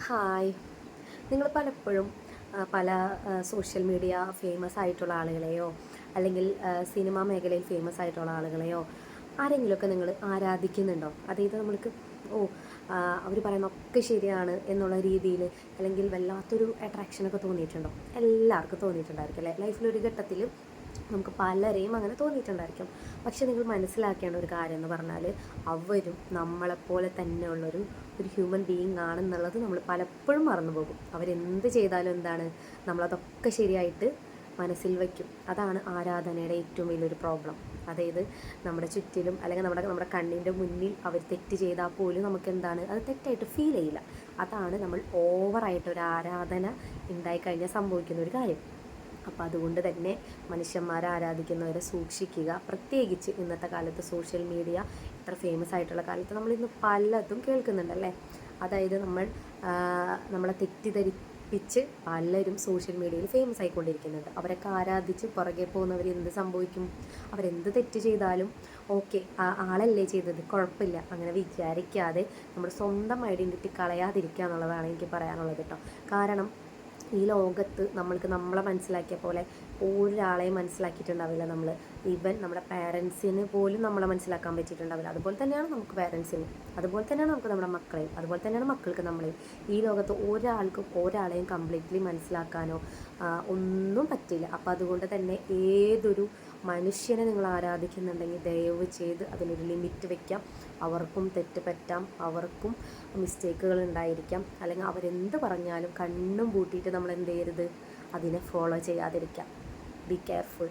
Hi. നിങ്ങൾ പലപ്പോഴും പല സോഷ്യൽ മീഡിയ ഫേമസ് ആയിട്ടുള്ള ആളുകളെയോ അല്ലെങ്കിൽ സിനിമാ മേഖലയിൽ ഫേമസ് ആയിട്ടുള്ള ആളുകളെയോ ആരെങ്കിലുമൊക്കെ നിങ്ങൾ ആരാധിക്കുന്നുണ്ടോ? അതായത് നമ്മൾക്ക് ഓ അവർ പറയുന്നതൊക്കെ ശരിയാണ് എന്നുള്ള രീതിയിൽ അല്ലെങ്കിൽ വല്ലാത്തൊരു അട്രാക്ഷനൊക്കെ തോന്നിയിട്ടുണ്ടോ? എല്ലാവർക്കും തോന്നിയിട്ടുണ്ടായിരിക്കും അല്ലേ? ലൈഫിലൊരു ഘട്ടത്തിൽ നമുക്ക് പലരെയും അങ്ങനെ തോന്നിയിട്ടുണ്ടായിരിക്കും. പക്ഷെ നിങ്ങൾ മനസ്സിലാക്കേണ്ട ഒരു കാര്യം എന്ന് പറഞ്ഞാൽ അവരും നമ്മളെപ്പോലെ തന്നെയുള്ളൊരു ഹ്യൂമൻ ബീയിങ് ആണെന്നുള്ളത് നമ്മൾ പലപ്പോഴും മറന്നു പോകും. അവരെന്ത് ചെയ്താലും എന്താണ്, നമ്മളതൊക്കെ ശരിയായിട്ട് മനസ്സിൽ വയ്ക്കും. അതാണ് ആരാധനയുടെ ഏറ്റവും വലിയൊരു പ്രോബ്ലം. അതായത് നമ്മുടെ ചുറ്റിലും അല്ലെങ്കിൽ നമ്മുടെ കണ്ണിൻ്റെ മുന്നിൽ അവർ തെറ്റ് ചെയ്താൽ പോലും നമുക്ക് എന്താണ്, അത് തെറ്റായിട്ട് ഫീൽ ചെയ്യില്ല. അതാണ് നമ്മൾ ഓവറായിട്ടൊരു ആരാധന ഉണ്ടായിക്കഴിഞ്ഞാൽ സംഭവിക്കുന്ന ഒരു കാര്യം. അപ്പോൾ അതുകൊണ്ട് തന്നെ മനുഷ്യന്മാരെ ആരാധിക്കുന്നവരെ സൂക്ഷിക്കുക. പ്രത്യേകിച്ച് ഇന്നത്തെ കാലത്ത് സോഷ്യൽ മീഡിയ ഇത്ര ഫേമസ് ആയിട്ടുള്ള കാലത്ത് നമ്മളിന്ന് പലതും കേൾക്കുന്നുണ്ടല്ലേ. അതായത് നമ്മളെ തെറ്റിദ്ധരിപ്പിച്ച് പലരും സോഷ്യൽ മീഡിയയിൽ ഫേമസ് ആയിക്കൊണ്ടിരിക്കുന്നുണ്ട്. അവരൊക്കെ ആരാധിച്ച് പുറകെ പോകുന്നവർ എന്ത് സംഭവിക്കും? അവരെന്ത് തെറ്റ് ചെയ്താലും ഓക്കെ, ആളല്ലേ ചെയ്തത്, കുഴപ്പമില്ല, അങ്ങനെ വിചാരിക്കാതെ നമ്മുടെ സ്വന്തം ഐഡൻറ്റിറ്റി കളയാതിരിക്കുക എന്നുള്ളതാണ് എനിക്ക് പറയാനുള്ളത് കേട്ടോ. കാരണം ഈ ലോകത്ത് നമ്മൾക്ക് നമ്മളെ മനസ്സിലാക്കിയ പോലെ ഒരാളെയും മനസ്സിലാക്കിയിട്ടുണ്ടാവില്ല നമ്മൾ. ഈവൻ നമ്മുടെ പാരൻസിന് പോലും നമ്മളെ മനസ്സിലാക്കാൻ പറ്റിയിട്ടുണ്ടാവില്ല. അതുപോലെ തന്നെയാണ് നമുക്ക് പാരൻസിന്, അതുപോലെ തന്നെയാണ് നമുക്ക് നമ്മുടെ മക്കളെയും, അതുപോലെ തന്നെയാണ് മക്കൾക്ക് നമ്മളെയും. ഈ ലോകത്ത് ഒരാൾക്കും ഒരാളെയും കംപ്ലീറ്റ്ലി മനസ്സിലാക്കാനോ ഒന്നും പറ്റില്ല. അപ്പോൾ അതുകൊണ്ട് തന്നെ ഏതൊരു മനുഷ്യനെ നിങ്ങൾ ആരാധിക്കുന്നുണ്ടെങ്കിൽ ദയവ് ചെയ്ത് അതിനൊരു ലിമിറ്റ് വയ്ക്കാം. അവർക്കും തെറ്റ് പറ്റാം, അവർക്കും മിസ്റ്റേക്കുകൾ ഉണ്ടായിരിക്കാം. അല്ലെങ്കിൽ അവരെന്ത് പറഞ്ഞാലും കണ്ണും പൂട്ടിയിട്ട് നമ്മൾ എന്ത് ചെയ്യരുത്, അതിനെ ഫോളോ ചെയ്യാതിരിക്കാം. Be careful.